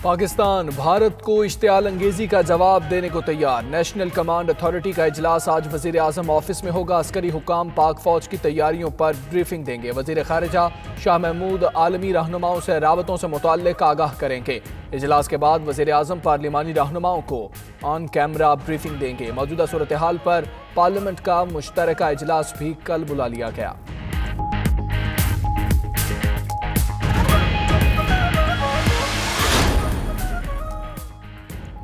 पाकिस्तान भारत को इश्तियाल अंगेजी का जवाब देने को तैयार। नेशनल कमांड अथॉरिटी का इजलास आज वजीर आजम ऑफिस में होगा। अस्करी हुकाम पाक फौज की तैयारियों पर ब्रीफिंग देंगे। वजीर खारिजा शाह महमूद आलमी रहनुमाओं से राबतों से मुताल्लिक आगाह करेंगे। इजलास के बाद वजीर आजम पार्लिमानी रहनुमाओं को ऑन कैमरा ब्रीफिंग देंगे। मौजूदा सूरत हाल पर पार्लियामेंट का मुश्तरका इजलास भी कल बुला लिया गया।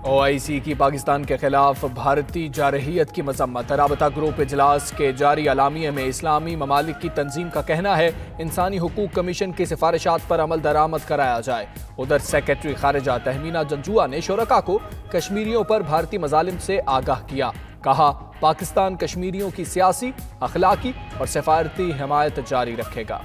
OIC की पाकिस्तान के खिलाफ भारतीय जारहियत की मजम्मत। राबता ग्रुप इजलास के जारी अलामिये में इस्लामी ममालिक की तंजीम का कहना है इंसानी हुकूक कमीशन की सिफारिशात पर अमल दरामद कराया जाए। उधर सेक्रेटरी खारिजा तहमीना जंजुआ ने शुरका को कश्मीरियों पर भारतीय मजालिम से आगाह किया। कहा पाकिस्तान कश्मीरियों की सियासी, अखलाकी और सफारती हिमायत जारी रखेगा।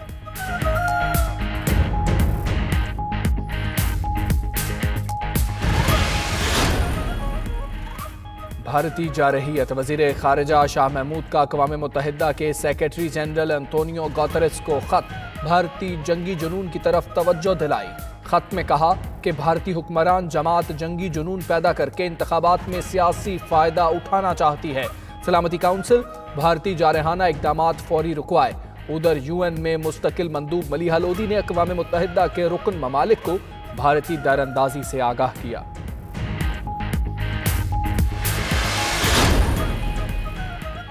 भारतीय जारहियत। वजीर खारिजा शाह महमूद का अक़वाम मुत्तहिदा के सेक्रेटरी जनरल एंटोनियो गुतेरेस को खत भारतीय जंगी जुनून की तरफ तवज्जो दिलाई। खत में कहा कि भारतीय हुक्मरान जमात जंगी जुनून पैदा करके इंतखाबात में सियासी फायदा उठाना चाहती है। सलामती काउंसिल भारतीय जारहाना इक़दामात फौरी रुकवाए। उधर UN में मुस्तकिल मंदूब मलिहा लोधी ने अक़वाम मुत्तहिदा के रुकन ममालिक को भारतीय दरअंदाजी से आगाह किया।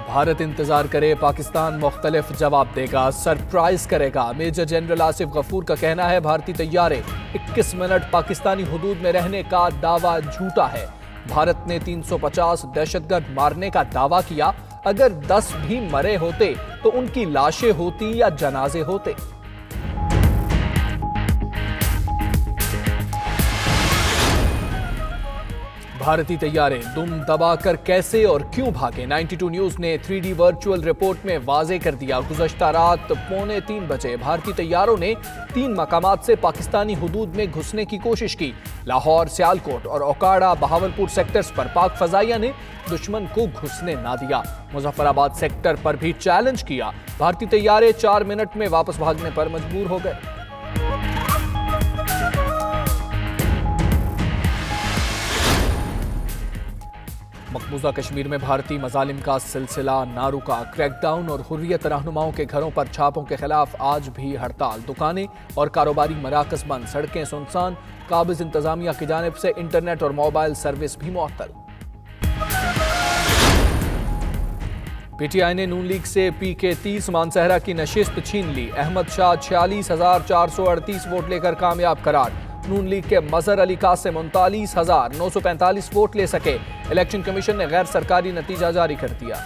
भारत इंतजार करे, पाकिस्तान मुख्तलिफ जवाब देगा, सरप्राइज करेगा। मेजर जनरल आसिफ गफूर का कहना है भारतीय तैयारे 21 मिनट पाकिस्तानी हुदूद में रहने का दावा झूठा है। भारत ने 350 दहशतगर्द मारने का दावा किया। अगर 10 भी मरे होते तो उनकी लाशें होती या जनाजे होते। भारतीय तैयारे दुम दबाकर कैसे और क्यों भागे। 92 न्यूज ने 3D वर्चुअल रिपोर्ट में वाजे कर दिया। गुज़श्ता रात 2:45 बजे भारतीय तैयारों ने 3 मकामात से पाकिस्तानी हुदूद में घुसने की कोशिश की। लाहौर, सियालकोट और ओकाड़ा बहावलपुर सेक्टर्स पर पाक फजाइया ने दुश्मन को घुसने ना दिया। मुजफ्फराबाद सेक्टर पर भी चैलेंज किया। भारतीय तैयारे 4 मिनट में वापस भागने पर मजबूर हो गए। मकबूजा कश्मीर में भारतीय मजालिम का सिलसिला ना रुका। क्रैकडाउन और हुर्रियत रहनुमाओं के घरों पर छापों के खिलाफ आज भी हड़ताल। दुकानें और कारोबारी मराकज बंद, सड़कें सुनसान। काबिज इंतजामिया की जानिब से इंटरनेट और मोबाइल सर्विस भी मुअत्तल। PTI ने नून लीग से PK 30 मानसहरा की नशिस्त छीन ली। अहमद शाह 46,438 वोट लेकर कामयाब करार। नून लीग के मजहर अली कासिम 39,945 वोट ले सके। इलेक्शन कमीशन ने गैर सरकारी नतीजा जारी कर दिया।